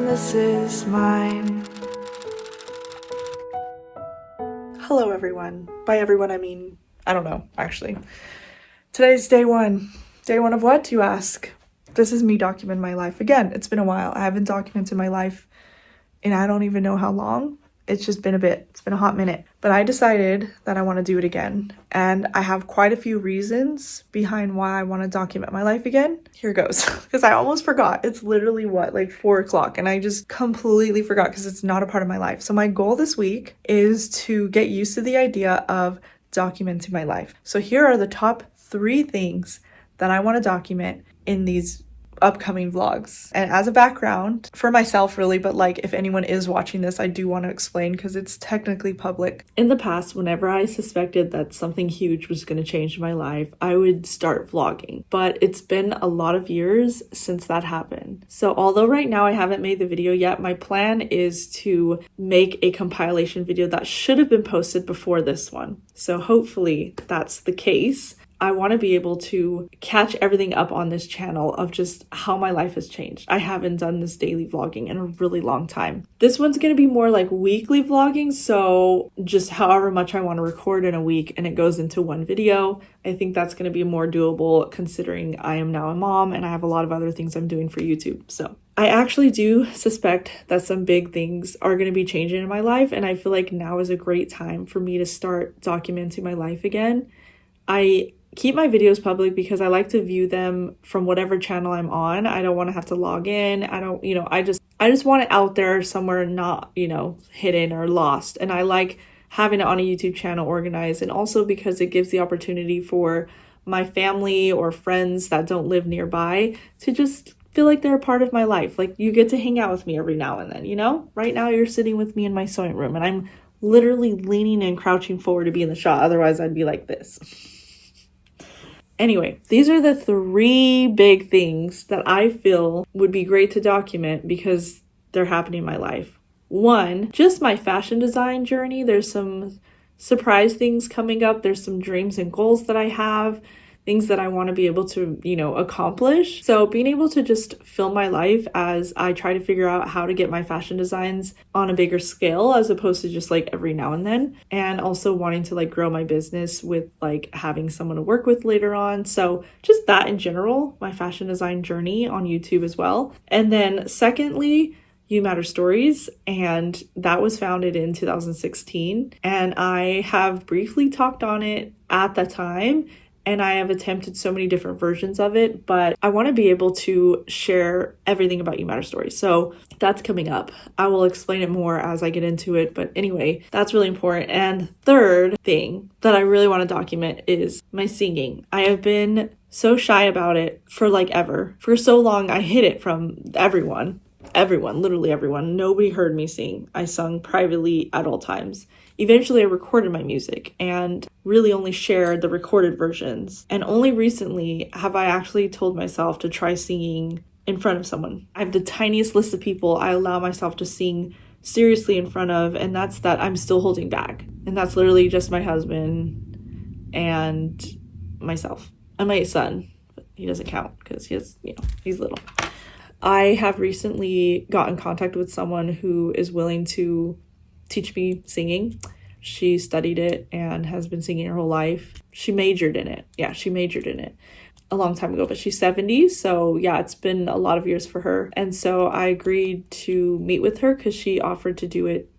this is mine. Hello everyone. By everyone I mean, I don't know, actually. Today's day one. Day one of what, you ask? This is me documenting my life. Again, it's been a while. I haven't documented my life in I don't even know how long. It's just been a bit. It's been a hot minute. But I decided that I want to do it again. And I have quite a few reasons behind why I want to document my life again. Here goes. Because I almost forgot. It's literally like 4 o'clock. And I just completely forgot because it's not a part of my life. So my goal this week is to get used to the idea of documenting my life. So here are the top 3 things that I want to document in these upcoming vlogs. And as a background for myself really, but like if anyone is watching this, I do want to explain because it's technically public. In the past, whenever I suspected that something huge was going to change my life, I would start vlogging. But it's been a lot of years since that happened. So although right now I haven't made the video yet, my plan is to make a compilation video that should have been posted before this one. So hopefully that's the case. I want to be able to catch everything up on this channel of just how my life has changed. I haven't done this daily vlogging in a really long time. This one's going to be more like weekly vlogging, so just however much I want to record in a week and it goes into one video. I think that's going to be more doable considering I am now a mom and I have a lot of other things I'm doing for YouTube. So I actually do suspect that some big things are going to be changing in my life, and I feel like now is a great time for me to start documenting my life again. I keep my videos public because I like to view them from whatever channel I'm on. I don't want to have to log in. I just want it out there somewhere, not, hidden or lost. And I like having it on a YouTube channel organized, and also because it gives the opportunity for my family or friends that don't live nearby to just feel like they're a part of my life. Like you get to hang out with me every now and then, Right now you're sitting with me in my sewing room and I'm literally leaning and crouching forward to be in the shot. Otherwise I'd be like this. Anyway, these are the 3 big things that I feel would be great to document because they're happening in my life. 1, just my fashion design journey. There's some surprise things coming up. There's some dreams and goals that I have, things that I want to be able to, accomplish. So being able to just film my life as I try to figure out how to get my fashion designs on a bigger scale as opposed to just like every now and then. And also wanting to like grow my business with like having someone to work with later on. So just that in general, my fashion design journey on YouTube as well. And then secondly, You Matter Stories, and that was founded in 2016. And I have briefly talked on it at the time, and I have attempted so many different versions of it, but I want to be able to share everything about You Matter Stories. So that's coming up. I will explain it more as I get into it. But anyway, that's really important. And third thing that I really want to document is my singing. I have been so shy about it for like ever. For so long, I hid it from everyone, literally everyone. Nobody heard me sing. I sung privately at all times. Eventually I recorded my music and really only shared the recorded versions. And only recently have I actually told myself to try singing in front of someone. I have the tiniest list of people I allow myself to sing seriously in front of, and that's that I'm still holding back. And that's literally just my husband and myself and my son. But he doesn't count because he's little. I have recently got in contact with someone who is willing to teach me singing. She studied it and has been singing her whole life. She majored in it. Yeah, she majored in it a long time ago, but she's 70. So yeah, it's been a lot of years for her. And so I agreed to meet with her because she offered to do it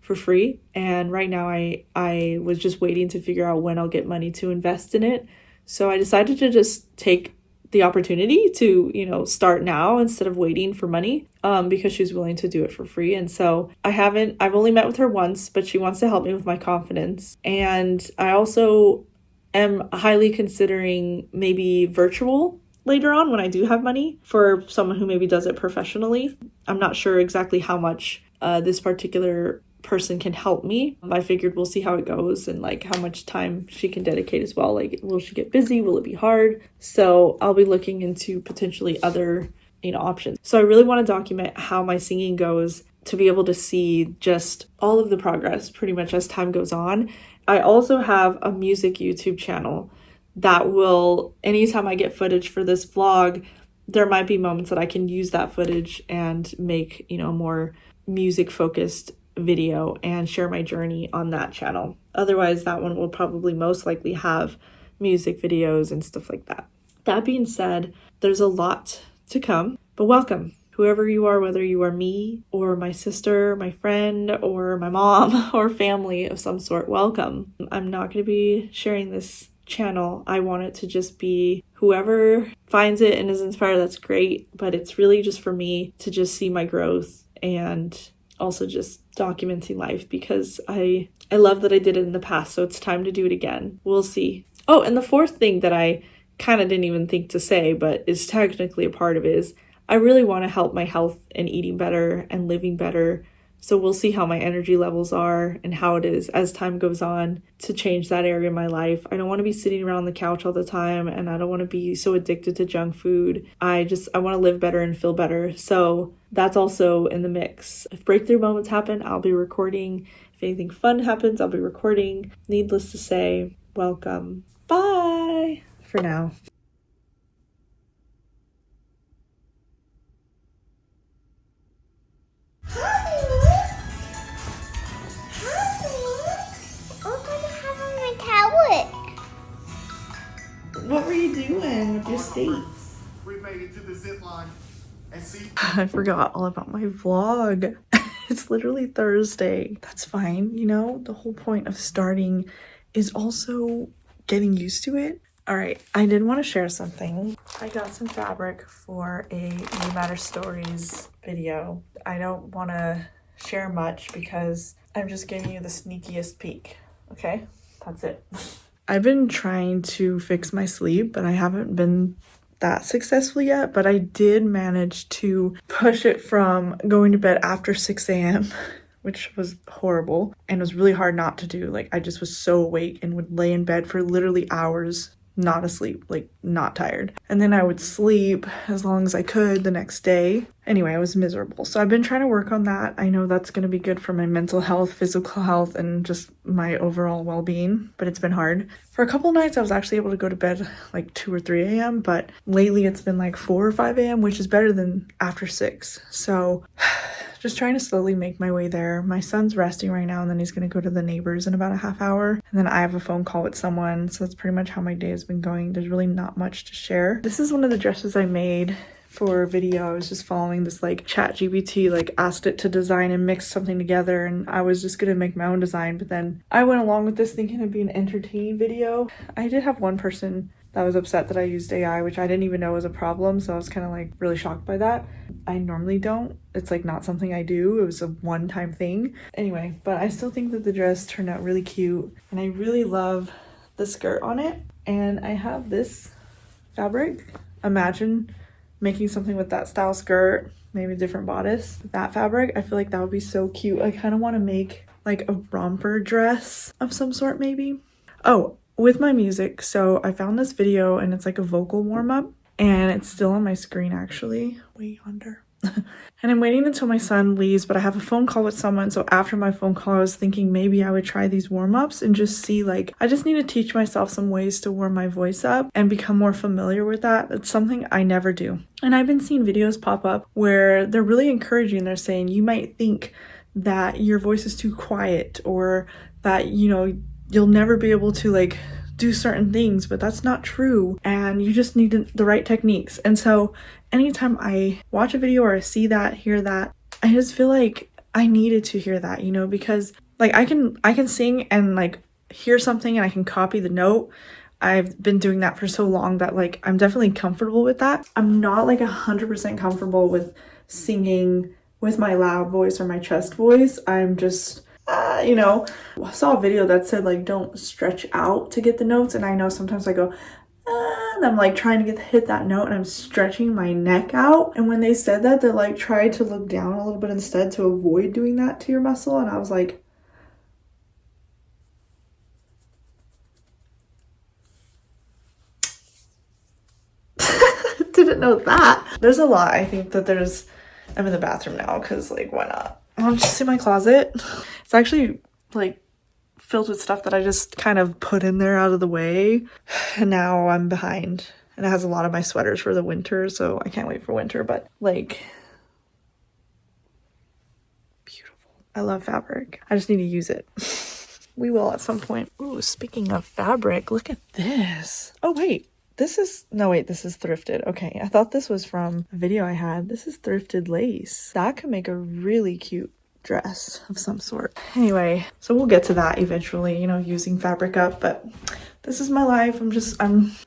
for free. And right now I was just waiting to figure out when I'll get money to invest in it. So I decided to just take the opportunity to, start now instead of waiting for money, because she's willing to do it for free. And so I've only met with her once, but she wants to help me with my confidence. And I also am highly considering maybe virtual later on when I do have money for someone who maybe does it professionally. I'm not sure exactly how much this particular person can help me. I figured we'll see how it goes and like how much time she can dedicate as well. Like, will she get busy? Will it be hard? So I'll be looking into potentially other, options. So I really want to document how my singing goes to be able to see just all of the progress pretty much as time goes on. I also have a music YouTube channel that will, anytime I get footage for this vlog, there might be moments that I can use that footage and make, you know, a more music focused video and share my journey on that channel. Otherwise, that one will probably most likely have music videos and stuff like that. That being said, there's a lot to come, but welcome. Whoever you are, whether you are me or my sister, my friend, or my mom or family of some sort, welcome. I'm not going to be sharing this channel. I want it to just be whoever finds it and is inspired, that's great. But it's really just for me to just see my growth and also just documenting life, because I love that I did it in the past. So it's time to do it again. We'll see. Oh, and the fourth thing that I kind of didn't even think to say, but is technically a part of it, is I really want to help my health and eating better and living better. So we'll see how my energy levels are and how it is as time goes on to change that area of my life. I don't want to be sitting around the couch all the time, and I don't want to be so addicted to junk food. I want to live better and feel better. So that's also in the mix. If breakthrough moments happen, I'll be recording. If anything fun happens, I'll be recording. Needless to say, welcome. Bye for now. What were you doing with your skates? We made it to the zip line and see. I forgot all about my vlog. It's literally Thursday. That's fine. You know, the whole point of starting is also getting used to it. All right, I did want to share something. I got some fabric for a You Matter Stories video. I don't want to share much because I'm just giving you the sneakiest peek. Okay, that's it. I've been trying to fix my sleep, but I haven't been that successful yet. But I did manage to push it from going to bed after 6 a.m., which was horrible and was really hard not to do. Like, I just was so awake and would lay in bed for literally hours, not asleep, like not tired. And then I would sleep as long as I could the next day. Anyway, I was miserable. So I've been trying to work on that. I know that's going to be good for my mental health, physical health, and just my overall well-being, but it's been hard. For a couple of nights, I was actually able to go to bed like 2 or 3 a.m., but lately it's been like 4 or 5 a.m., which is better than after 6. So just trying to slowly make my way there. My son's resting right now, and then he's going to go to the neighbors in about a half hour. And then I have a phone call with someone. So that's pretty much how my day has been going. There's really not much to share. This is one of the dresses I made for a video. I was just following this like ChatGPT, like asked it to design and mix something together, and I was just gonna make my own design, but then I went along with this thinking it'd be an entertaining video. I did have one person that was upset that I used AI, which I didn't even know was a problem, so I was kind of like really shocked by that. I normally don't. It's like not something I do. It was a one-time thing. Anyway, but I still think that the dress turned out really cute, and I really love the skirt on it. And I have this fabric. Imagine making something with that style skirt, maybe a different bodice. That fabric, I feel like that would be so cute. I kind of want to make like a romper dress of some sort maybe. Oh, with my music, so I found this video and it's like a vocal warm-up, and it's still on my screen actually, way yonder. And I'm waiting until my son leaves, but I have a phone call with someone. So after my phone call, I was thinking maybe I would try these warm-ups and just see, like, I just need to teach myself some ways to warm my voice up and become more familiar with that. It's something I never do. And I've been seeing videos pop up where they're really encouraging. They're saying you might think that your voice is too quiet, or that, you know, you'll never be able to like do certain things, but that's not true, and you just need the right techniques. And so anytime I watch a video or I see that, hear that, I just feel like I needed to hear that, you know, because like I can sing and like hear something and I can copy the note. I've been doing that for so long that like I'm definitely comfortable with that. I'm not like 100% comfortable with singing with my loud voice or my chest voice. I'm just you know, I saw a video that said like don't stretch out to get the notes, and I know sometimes I go and I'm like trying to hit that note and I'm stretching my neck out, and when they said that, they're like try to look down a little bit instead to avoid doing that to your muscle, and I was like, didn't know that. There's a lot. I think that I'm in the bathroom now because like why not? I'll just see my closet. It's actually like filled with stuff that I just kind of put in there out of the way, and now I'm behind And it has a lot of my sweaters for the winter, so I can't wait for winter, but like, beautiful. I love fabric. I just need to use it. We will at some point. Ooh, speaking of fabric, look at this. Oh, wait. This is, no, wait, this is thrifted. Okay, I thought this was from a video I had. This is thrifted lace. That could make a really cute dress of some sort. Anyway, so we'll get to that eventually, you know, using fabric up, but this is my life.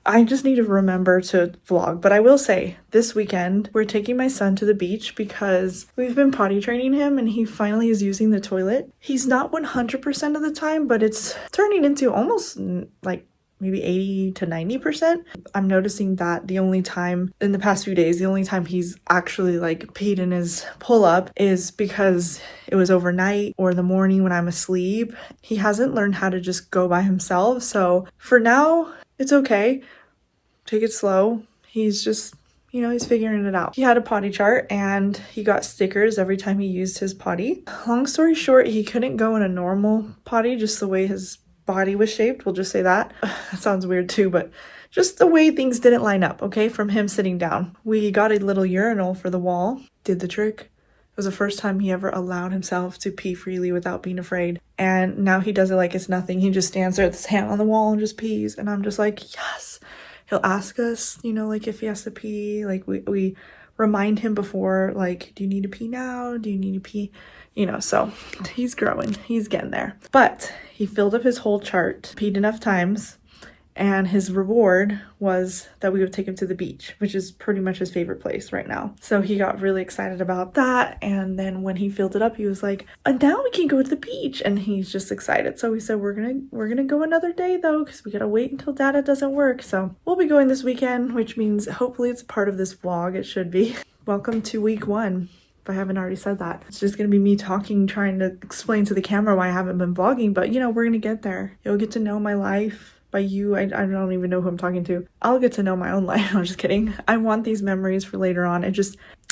I just need to remember to vlog. But I will say, this weekend, we're taking my son to the beach because we've been potty training him and he finally is using the toilet. He's not 100% of the time, but it's turning into almost like maybe 80 to 90%. I'm noticing that the only time in the past few days, the only time he's actually like peed in his pull-up is because it was overnight or the morning when I'm asleep. He hasn't learned how to just go by himself. So for now, it's okay. Take it slow. He's just, you know, he's figuring it out. He had a potty chart and he got stickers every time he used his potty. Long story short, he couldn't go in a normal potty just the way his body was shaped. We'll just say that. That sounds weird too, but just the way things didn't line up, okay, from him sitting down. We got a little urinal for the wall. Did the trick. It was the first time he ever allowed himself to pee freely without being afraid. And now he does it like it's nothing. He just stands there with his hand on the wall and just pees. And I'm just like, yes. He'll ask us, you know, like if he has to pee, like we remind him before, like, do you need to pee now? Do you need to pee? You know, so he's growing, he's getting there. But he filled up his whole chart, peed enough times, and his reward was that we would take him to the beach, which is pretty much his favorite place right now. So he got really excited about that. And then when he filled it up, he was like, now we can go to the beach. And he's just excited. So we said, we're gonna go another day though, because we gotta wait until data doesn't work. So we'll be going this weekend, which means hopefully it's part of this vlog. It should be. Welcome to week 1. If I haven't already said that. It's just gonna be me talking, trying to explain to the camera why I haven't been vlogging, but you know, we're gonna get there. You'll get to know my life. By you, I don't even know who I'm talking to. I'll get to know my own life. I'm just kidding. I want these memories for later on.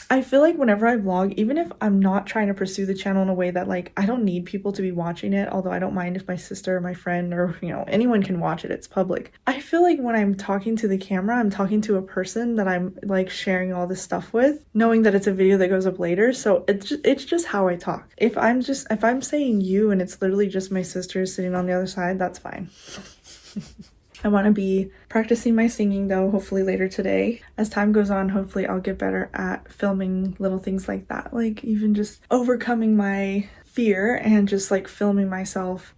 I feel like whenever I vlog, even if I'm not trying to pursue the channel in a way that like, I don't need people to be watching it, although I don't mind if my sister or my friend or, you know, anyone can watch it. It's public. I feel like when I'm talking to the camera, I'm talking to a person that I'm like sharing all this stuff with, knowing that it's a video that goes up later. So it's just how I talk. If I'm saying you and it's literally just my sister sitting on the other side, that's fine. I want to be practicing my singing though, hopefully later today. As time goes on, hopefully I'll get better at filming little things like that. Like even just overcoming my fear and just like filming myself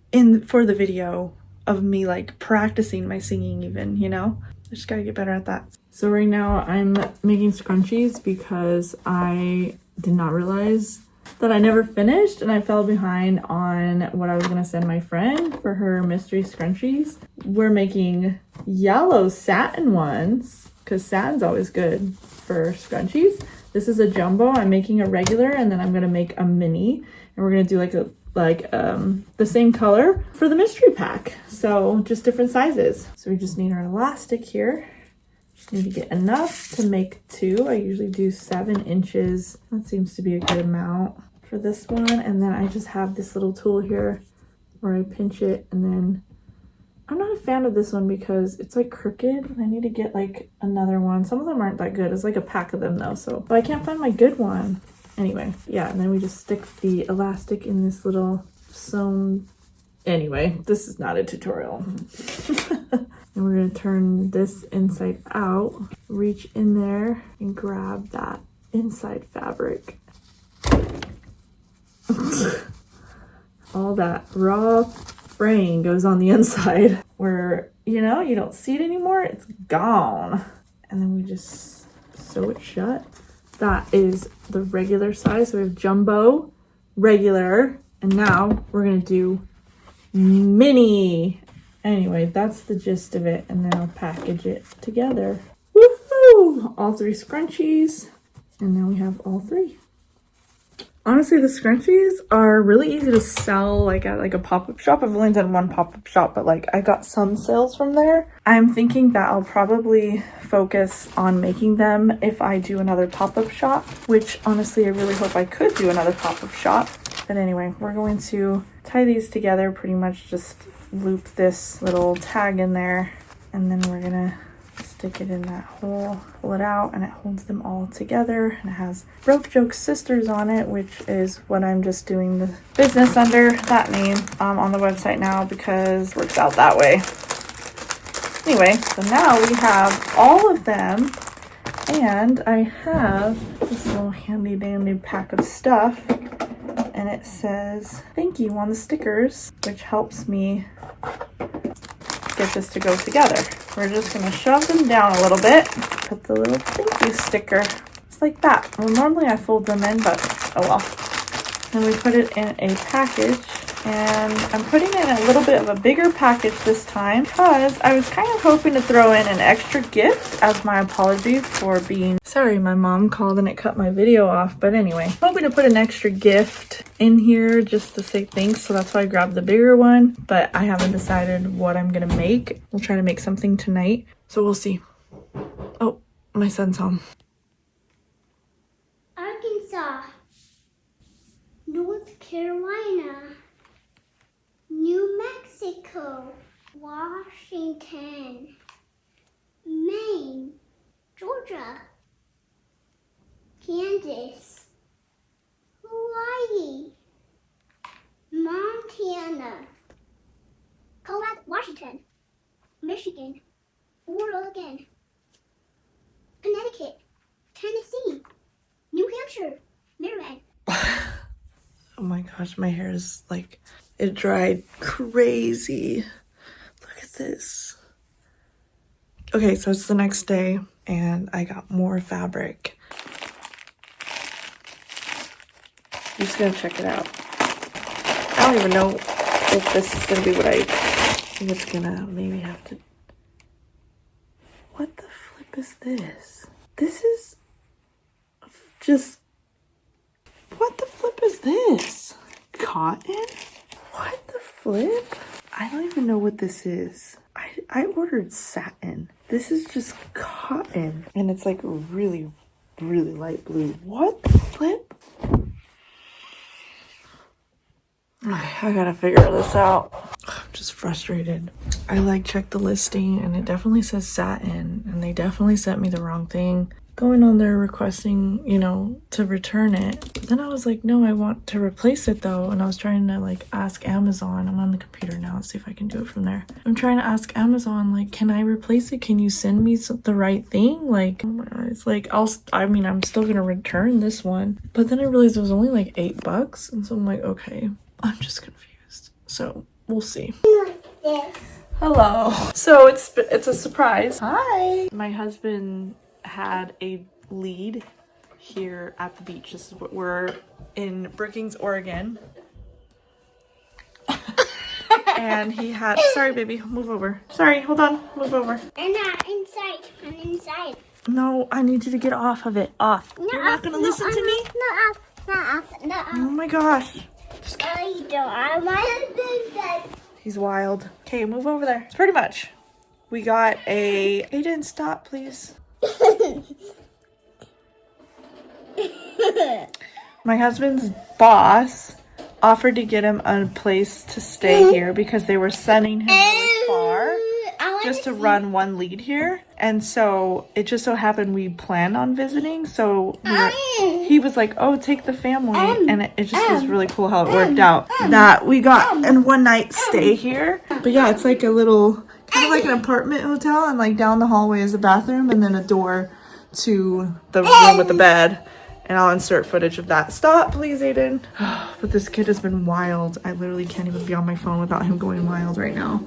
for the video of me like practicing my singing even, you know? I just gotta get better at that. So right now I'm making scrunchies because I did not realize that I never finished and I fell behind on what I was gonna send my friend for her mystery scrunchies. We're making yellow satin ones because satin's always good for scrunchies. This is a jumbo. I'm making a regular and then I'm gonna make a mini and we're gonna do the same color for the mystery pack. So just different sizes. So we just need our elastic here. Just need to get enough to make 2. I usually do 7 inches. That seems to be a good amount for this one. And then I just have this little tool here where I pinch it. And then I'm not a fan of this one because it's like crooked. I need to get like another one. Some of them aren't that good. It's like a pack of them though. So, but I can't find my good one. Anyway, yeah. And then we just stick the elastic in this little sewn. Anyway, this is not a tutorial. And we're going to turn this inside out, reach in there and grab that inside fabric. All that raw fraying goes on the inside where, you know, you don't see it anymore. It's gone. And then we just sew it shut. That is the regular size. So we have jumbo, regular, and now we're going to do mini. Anyway, that's the gist of it, and then I'll package it together. Woohoo! All 3 scrunchies, and now we have all 3. Honestly, the scrunchies are really easy to sell like at like a pop-up shop. I've only done one pop-up shop, but like I got some sales from there. I'm thinking that I'll probably focus on making them if I do another pop-up shop, which honestly I really hope I could do another pop-up shop. But anyway, we're going to tie these together, pretty much just loop this little tag in there, and then we're gonna stick it in that hole, pull it out, and it holds them all together. And it has Broke Joke Sisters on it, which is what I'm just doing the business under that name on the website now because it works out that way. Anyway, so now we have all of them, and I have this little handy dandy pack of stuff, and it says thank you on the stickers, which helps me get this to go together. We're just gonna shove them down a little bit, put the little thank you sticker, just like that. Well, normally I fold them in, but oh well. And we put it in a package, and I'm putting in a little bit of a bigger package this time because I was kind of hoping to throw in an extra gift as my apology for being sorry. My mom called and it cut my video off, but anyway, hoping to put an extra gift in here just to say thanks, so that's why I grabbed the bigger one, but I haven't decided what I'm gonna make. We'll try to make something tonight, so we'll see. Oh, my son's home. Arkansas, North Carolina, New Mexico, Washington, Maine, Georgia, Kansas, Hawaii, Montana, Colorado, Washington, Michigan, Oregon, Connecticut, Tennessee, New Hampshire, Maryland. Oh my gosh, my hair is like, it dried crazy. Look at this. Okay, so it's the next day and I got more fabric. I'm just gonna check it out. I don't even know if this is gonna be what I think it's gonna maybe have to. What the flip is this? This is just, what the flip is this? Cotton? What the flip? I don't even know what this is. I ordered satin. This is just cotton. And it's like really, really light blue. What the flip? I gotta figure this out. I'm just frustrated. I like checked the listing and it definitely says satin and they definitely sent me the wrong thing. Going on there requesting, you know, to return it. Then I was like, no, I want to replace it though. And I was trying to like ask Amazon. I'm on the computer now. Let's see if I can do it from there. I'm trying to ask Amazon, like, can I replace it? Can you send me the right thing? Like, oh my God, it's like, I'm still gonna return this one. But then I realized it was only like $8. And so I'm like, okay, I'm just confused. So we'll see. Hello. So it's a surprise. Hi. My husband had a lead here at the beach. This is what we're in Brookings, Oregon. And he had, sorry baby, move over. Sorry, hold on, move over. I'm not inside. I'm inside. No, I need you to get off of it. Off. No, you're not gonna listen to me? No, off. Not off. No, off. Oh my gosh. I don't. My husband said. He's wild. Okay, move over there. It's pretty much. We got a, Aiden, stop please. My husband's boss offered to get him a place to stay here because they were sending him really far just to run one lead here. And so it just so happened we planned on visiting. So he was like, oh, take the family. And it just was really cool how it worked out that we got a one night stay here. But yeah, it's like a little, kind of like an apartment hotel, and like down the hallway is a bathroom and then a door to the room with the bed. And I'll insert footage of that. Stop, please, Aiden. But this kid has been wild. I literally can't even be on my phone without him going wild right now.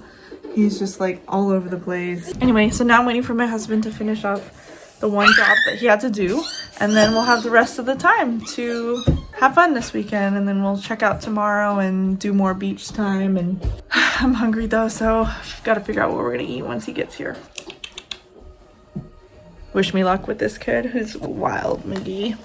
He's just like all over the place. Anyway, so now I'm waiting for my husband to finish off the one job that he had to do. And then we'll have the rest of the time to have fun this weekend. And then we'll check out tomorrow and do more beach time. And I'm hungry though, so I've got to figure out what we're gonna eat once he gets here. Wish me luck with this kid who's wild, McGee.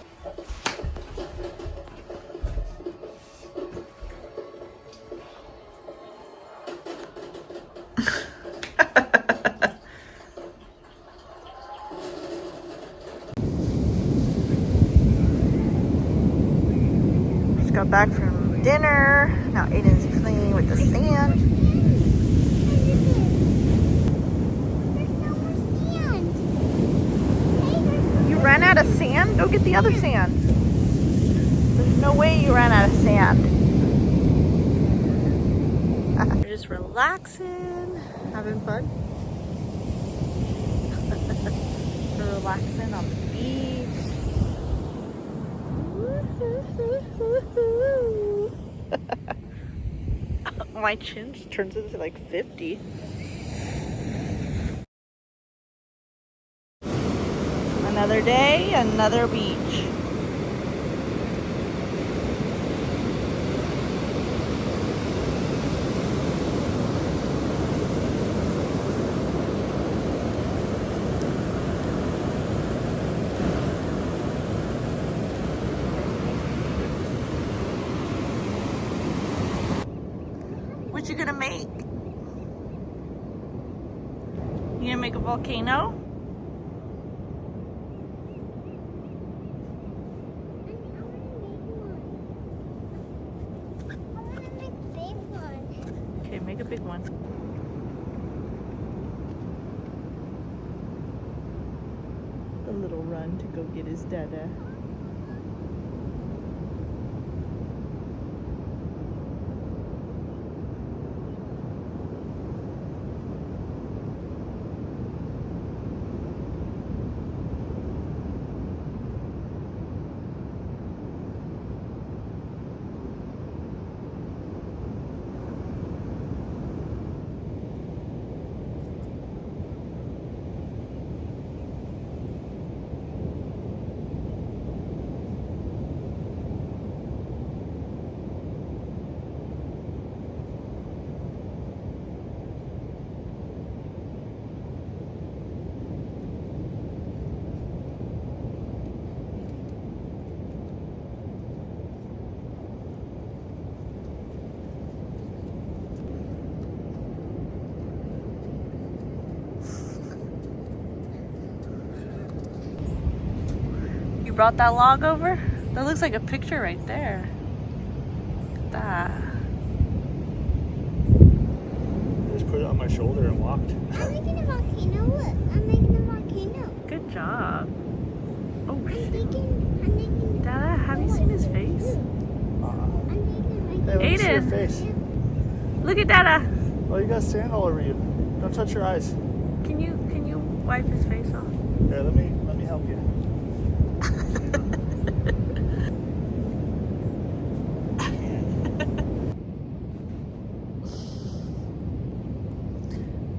Just got back from dinner. Now Aiden's playing with the sand. There's no more sand. ran out of sand? Go get the other sand. There's no way you ran out of sand. We're just relaxing, having fun. We're relaxing on the beach. My chin just turns into like 50. Another day, another beach. What you gonna make? You gonna make a volcano? Okay, make a big one. The little run to go get his dada. You brought that log over? That looks like a picture right there. Look at that. I just put it on my shoulder and walked. I'm making a volcano. Look, I'm making a volcano. Good job. Oh, I'm shit. making. Dada, have you seen his face? I'm Hey, let me see your Aiden. face. Look at Dada. Oh, you got sand all over you. Don't touch your eyes. Can you wipe his face off? Here, let me help you.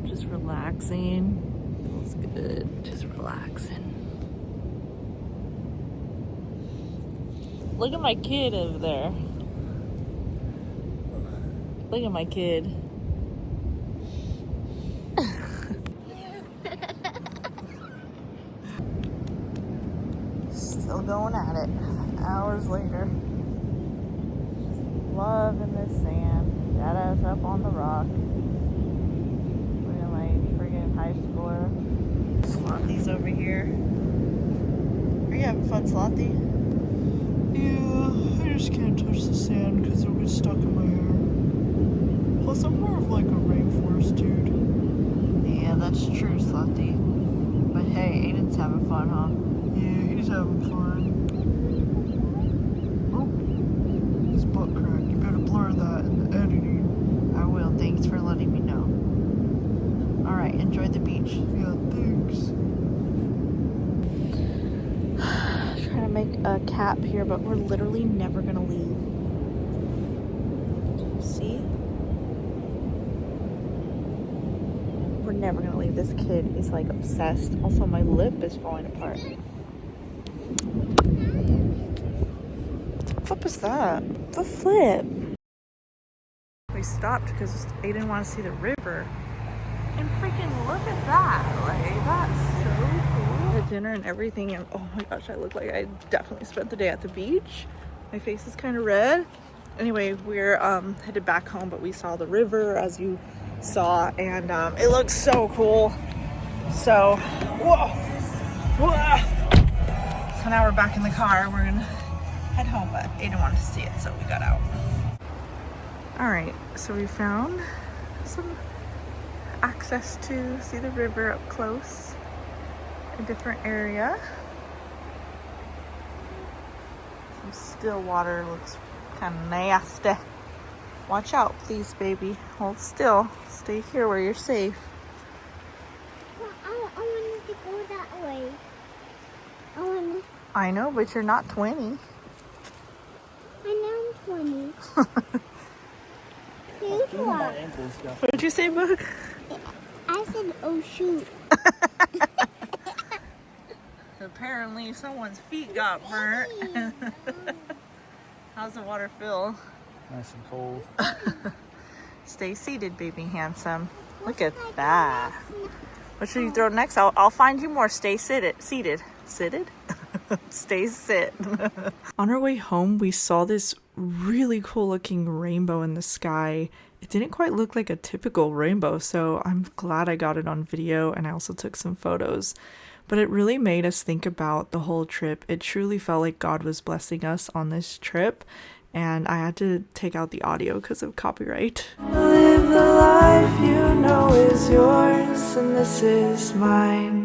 Just relaxing. Feels good. Just relaxing. Look at my kid over there. Look at my kid. Still going at it. Hours later. Loving this sand. Dada's up on the rock. Look at my friggin' high schooler. Slothy's over here. Are you having fun, Slothy? Yeah, I just can't touch the sand because it'll get stuck in my hair. Plus, I'm more of like a rainforest dude. Yeah, that's true, Slothy. But hey, Aiden's having fun, huh? Yeah, he's having fun. Oh, his butt crack. You better blur that in the editing. I will. Thanks for letting me know. Alright, enjoy the beach. Yeah, thanks. Trying to make a cap here, but we're literally never gonna leave. See? We're never gonna leave. This kid is like obsessed. Also, my lip is falling apart. What the flip is that? The flip. We stopped because Aiden wanted to see the river. And freaking look at that. Like, that's so cool. The dinner and everything. And oh my gosh, I look like I definitely spent the day at the beach. My face is kind of red. Anyway, we're headed back home, but we saw the river as you saw, and it looks so cool. So, whoa, whoa. So now we're back in the car. We're gonna head home, but Aiden wanted to see it, so we got out. All right, so we found some access to see the river up close, a different area. Still water looks kind of nasty. Watch out, please, baby. Hold still. Stay here where you're safe. Well, I wanted to go that way. I know, but you're not 20. I know I'm 20. Please My walk. ankles got What did you say, Book? I said, oh shoot. Apparently someone's feet got burnt. How's the water feel? nice and cold. Stay seated, baby handsome. Look at that. What should you throw next? I'll find you more. Stay seated. Seated? Stay sit. On our way home, we saw this really cool looking rainbow in the sky. It didn't quite look like a typical rainbow, so I'm glad I got it on video, and I also took some photos. But it really made us think about the whole trip. It truly felt like God was blessing us on this trip, and I had to take out the audio because of copyright. Live the life you know is yours, and this is mine.